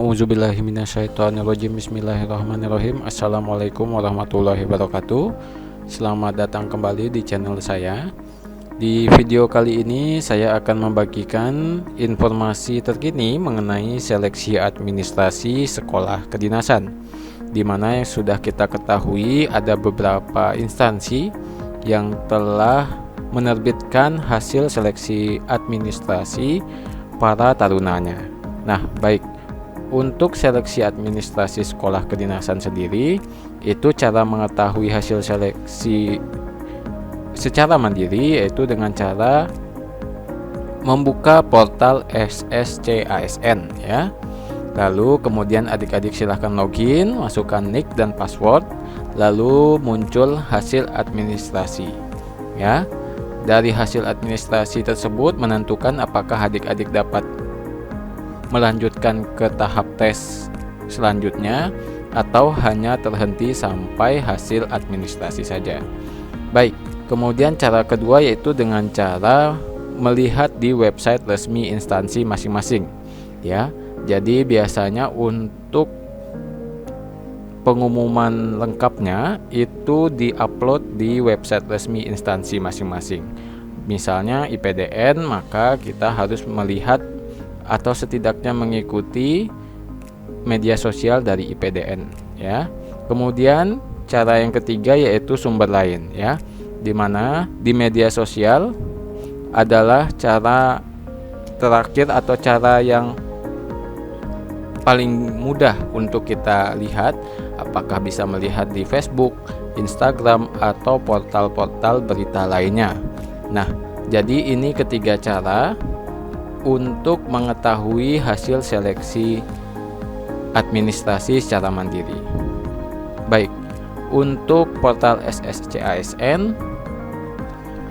A'udzubillahiminasyaitonirrajim. Bismillahirrahmanirrahim. Assalamualaikum warahmatullahi wabarakatuh. Selamat datang kembali di channel saya. Di video kali ini saya akan membagikan informasi terkini mengenai seleksi administrasi sekolah kedinasan, di mana yang sudah kita ketahui ada beberapa instansi yang telah menerbitkan hasil seleksi administrasi para tarunanya. Nah, baik, untuk seleksi administrasi sekolah kedinasan sendiri, itu cara mengetahui hasil seleksi secara mandiri yaitu dengan cara membuka portal SSCASN ya. Lalu kemudian adik-adik silahkan login, masukkan nick dan password, lalu muncul hasil administrasi ya. Dari hasil administrasi tersebut menentukan apakah adik-adik dapat melanjutkan ke tahap tes selanjutnya atau hanya terhenti sampai hasil administrasi saja. Baik, kemudian cara kedua yaitu dengan cara melihat di website resmi instansi masing-masing ya. Jadi biasanya untuk pengumuman lengkapnya itu diupload di website resmi instansi masing-masing. Misalnya IPDN, maka kita harus melihat atau setidaknya mengikuti media sosial dari IPDN ya. Kemudian cara yang ketiga yaitu sumber lain ya, dimana di media sosial adalah cara terakhir atau cara yang paling mudah untuk kita lihat, apakah bisa melihat di Facebook, Instagram, atau portal-portal berita lainnya. Nah, jadi ini ketiga cara untuk mengetahui hasil seleksi administrasi secara mandiri. Baik, untuk portal SSCASN,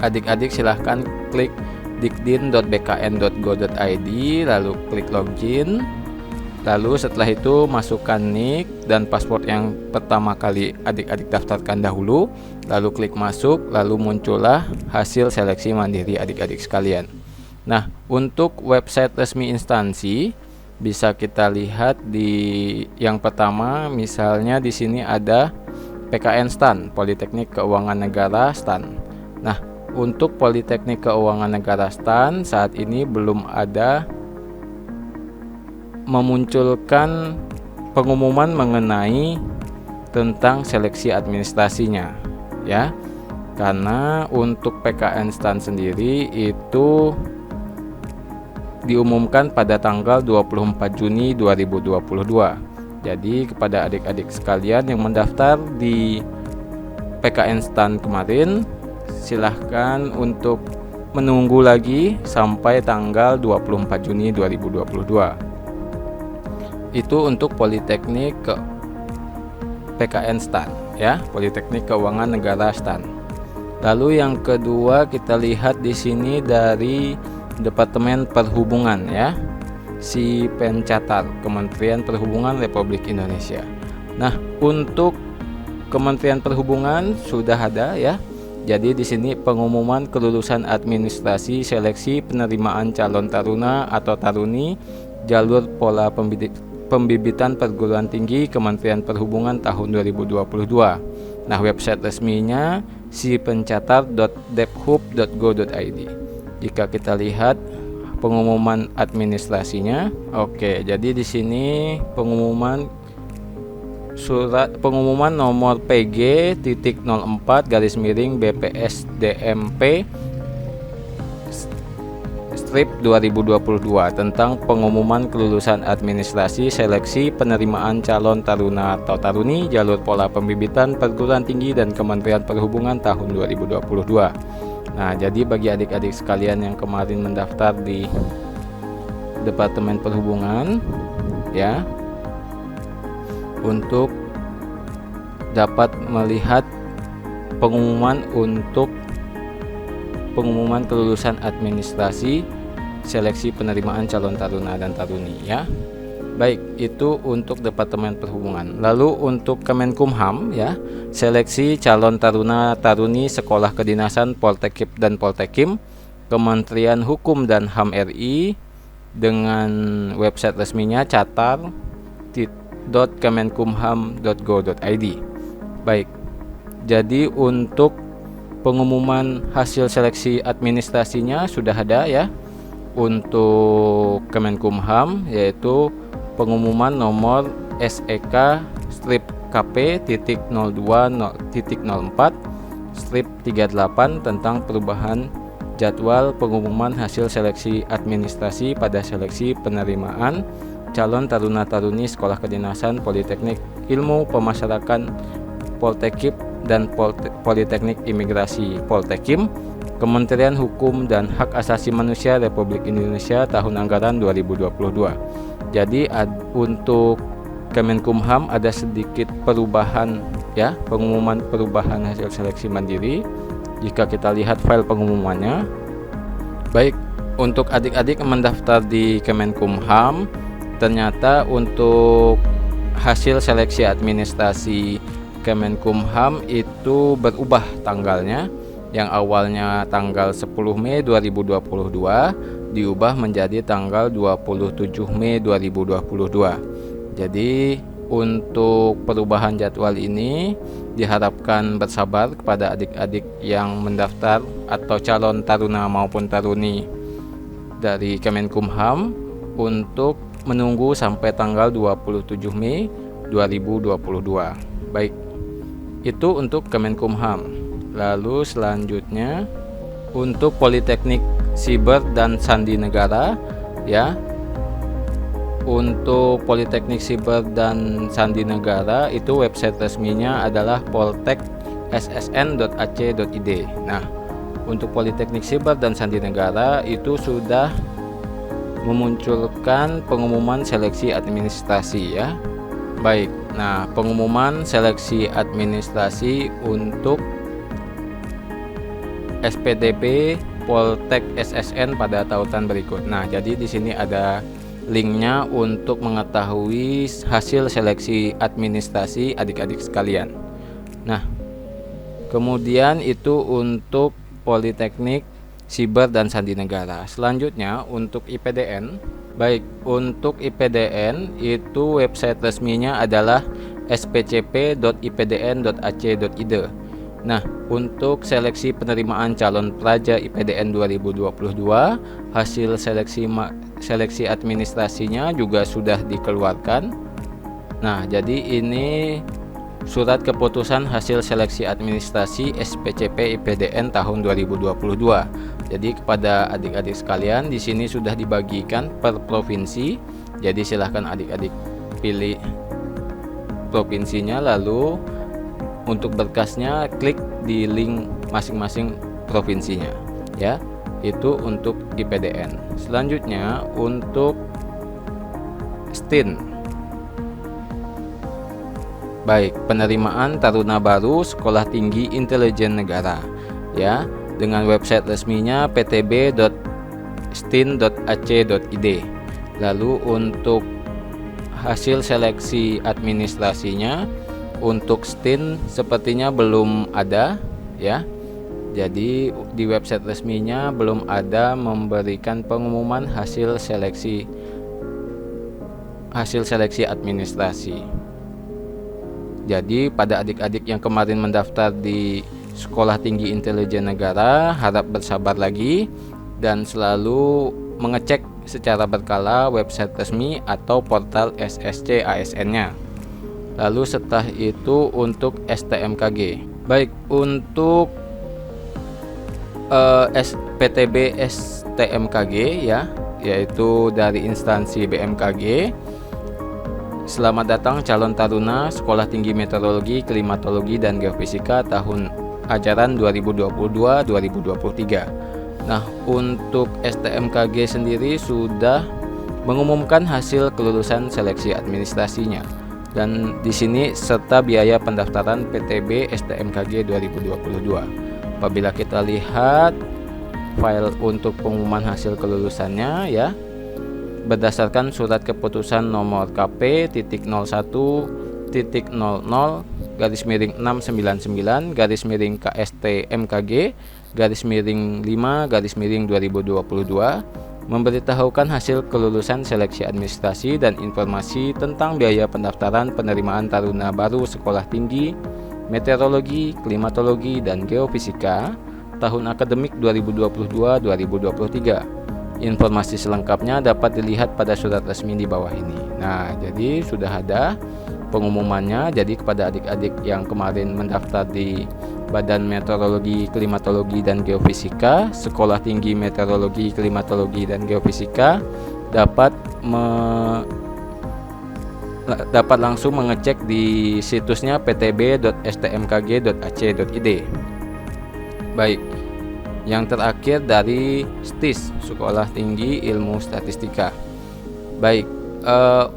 adik-adik silahkan klik dikdin.bkn.go.id, lalu klik login. Lalu setelah itu masukkan nick dan password yang pertama kali adik-adik daftarkan dahulu, lalu klik masuk, lalu muncullah hasil seleksi mandiri adik-adik sekalian. Nah, untuk website resmi instansi bisa kita lihat di yang pertama, misalnya di sini ada PKN STAN, Politeknik Keuangan Negara STAN. Nah, untuk Politeknik Keuangan Negara STAN saat ini belum ada memunculkan pengumuman mengenai tentang seleksi administrasinya ya. Karena untuk PKN STAN sendiri itu diumumkan pada tanggal 24 Juni 2022. Jadi kepada adik-adik sekalian yang mendaftar di PKN STAN kemarin, silahkan untuk menunggu lagi sampai tanggal 24 Juni 2022. Itu untuk Politeknik PKN STAN ya, Politeknik Keuangan Negara STAN. Lalu yang kedua kita lihat di sini dari Departemen Perhubungan ya, si Pencatar, Kementerian Perhubungan Republik Indonesia. Nah, untuk Kementerian Perhubungan sudah ada ya. Jadi di sini pengumuman kelulusan administrasi seleksi penerimaan calon taruna atau taruni jalur pola pembibitan perguruan tinggi Kementerian Perhubungan tahun 2022. Nah, website resminya sipencatar.debhub.go.id. Jika kita lihat pengumuman administrasinya, oke, jadi di sini pengumuman surat pengumuman nomor PG.04/BPSDMP strip 2022 tentang pengumuman kelulusan administrasi seleksi penerimaan calon taruna atau taruni jalur pola pembibitan perguruan tinggi dan Kementerian Perhubungan tahun 2022. Nah, jadi bagi adik-adik sekalian yang kemarin mendaftar di Departemen Perhubungan ya, untuk dapat melihat pengumuman untuk pengumuman kelulusan administrasi seleksi penerimaan calon taruna dan taruni ya. Baik, itu untuk Departemen Perhubungan. Lalu untuk Kemenkumham ya, seleksi calon taruna taruni sekolah kedinasan Poltekip dan Poltekim, Kementerian Hukum dan HAM RI dengan website resminya Catar seleksi.kemenkumham.go.id. Baik, jadi untuk pengumuman hasil seleksi administrasinya sudah ada ya untuk Kemenkumham, yaitu pengumuman nomor SEK/KP.02.04/38 tentang perubahan jadwal pengumuman hasil seleksi administrasi pada seleksi penerimaan calon taruna-taruni Sekolah Kedinasan Politeknik Ilmu Pemasyarakatan Poltekip dan Politeknik Imigrasi Poltekim, Kementerian Hukum dan Hak Asasi Manusia Republik Indonesia tahun anggaran 2022. Jadi untuk Kemenkumham ada sedikit perubahan ya, pengumuman perubahan hasil seleksi mandiri. Jika kita lihat file pengumumannya, baik, untuk adik-adik yang mendaftar di Kemenkumham, ternyata untuk hasil seleksi administrasi Kemenkumham itu berubah tanggalnya, yang awalnya tanggal 10 Mei 2022 diubah menjadi tanggal 27 Mei 2022. Jadi untuk perubahan jadwal ini diharapkan bersabar kepada adik-adik yang mendaftar atau calon taruna maupun taruni dari Kemenkumham untuk menunggu sampai tanggal 27 Mei 2022. Baik, itu untuk Kemenkumham. Lalu selanjutnya untuk Politeknik Siber dan Sandi Negara ya. Untuk Politeknik Siber dan Sandi Negara itu website resminya adalah poltekssn.ac.id. Nah, untuk Politeknik Siber dan Sandi Negara itu sudah memunculkan pengumuman seleksi administrasi ya. Baik, nah pengumuman seleksi administrasi untuk SPDP Poltek SSN pada tautan berikut. Nah, jadi di sini ada linknya untuk mengetahui hasil seleksi administrasi adik-adik sekalian. Nah, kemudian itu untuk Politeknik Siber dan Sandi Negara. Selanjutnya untuk IPDN. Baik, untuk IPDN itu website resminya adalah spcp.ipdn.ac.id. Nah, untuk seleksi penerimaan calon praja IPDN 2022, hasil seleksi administrasinya juga sudah dikeluarkan. Nah, jadi ini surat keputusan hasil seleksi administrasi SPCP IPDN tahun 2022. Jadi kepada adik-adik sekalian di sini sudah dibagikan per provinsi. Jadi silahkan adik-adik pilih provinsinya, lalu untuk berkasnya klik di link masing-masing provinsinya ya. Itu untuk IPDN. Selanjutnya untuk STIN. Baik, penerimaan taruna baru Sekolah Tinggi Intelijen Negara ya, dengan website resminya ptb.stin.ac.id. Lalu untuk hasil seleksi administrasinya untuk STIN sepertinya belum ada ya. Jadi di website resminya belum ada memberikan pengumuman hasil seleksi administrasi. Jadi pada adik-adik yang kemarin mendaftar di Sekolah Tinggi Intelijen Negara, harap bersabar lagi dan selalu mengecek secara berkala website resmi atau portal SSC ASN-nya. Lalu setelah itu untuk STMKG. Baik, untuk PTB STMKG ya, yaitu dari instansi BMKG. Selamat datang calon taruna Sekolah Tinggi Meteorologi, Klimatologi dan Geofisika tahun ajaran 2022-2023. Nah, untuk STMKG sendiri sudah mengumumkan hasil kelulusan seleksi administrasinya. Dan di sini serta biaya pendaftaran PTB STMKG 2022. Apabila kita lihat file untuk pengumuman hasil kelulusannya ya, berdasarkan surat keputusan nomor KP.00/699/KSTMKG/5/2022 memberitahukan hasil kelulusan seleksi administrasi dan informasi tentang biaya pendaftaran penerimaan taruna baru sekolah tinggi meteorologi, klimatologi, dan geofisika tahun akademik 2022-2023. Informasi selengkapnya dapat dilihat pada surat resmi di bawah ini. Nah, jadi sudah ada pengumumannya. Jadi kepada adik-adik yang kemarin mendaftar di Badan Meteorologi, Klimatologi, dan Geofisika, Sekolah Tinggi Meteorologi, Klimatologi, dan Geofisika dapat langsung mengecek di situsnya ptb.stmkg.ac.id. Baik, yang terakhir dari STIS, Sekolah Tinggi Ilmu Statistika. Baik,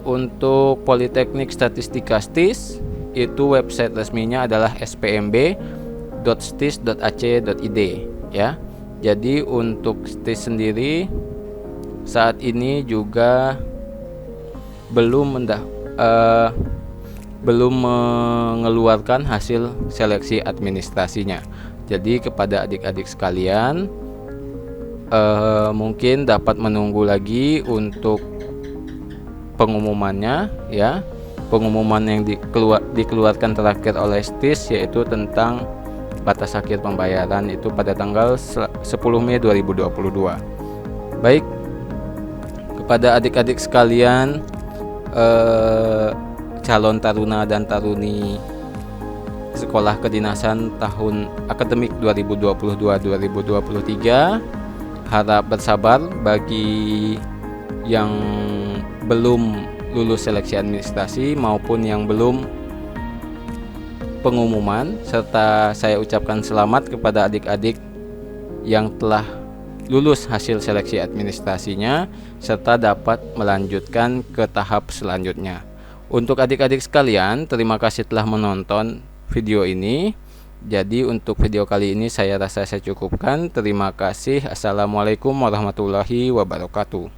untuk Politeknik Statistika STIS itu website resminya adalah spmb.stis.ac.id ya. Jadi untuk STIS sendiri saat ini juga belum mengeluarkan hasil seleksi administrasinya. Jadi kepada adik-adik sekalian mungkin dapat menunggu lagi untuk pengumumannya ya. Pengumuman yang dikeluarkan terakhir oleh STIS yaitu tentang batas akhir pembayaran itu pada tanggal 10 Mei 2022. Baik, kepada adik-adik sekalian, calon taruna dan taruni sekolah kedinasan tahun akademik 2022-2023, harap bersabar bagi yang belum lulus seleksi administrasi maupun yang belum pengumuman, serta saya ucapkan selamat kepada adik-adik yang telah lulus hasil seleksi administrasinya serta dapat melanjutkan ke tahap selanjutnya. Untuk adik-adik sekalian, terima kasih telah menonton video ini. Jadi untuk video kali ini saya rasa saya cukupkan. Terima kasih. Assalamualaikum warahmatullahi wabarakatuh.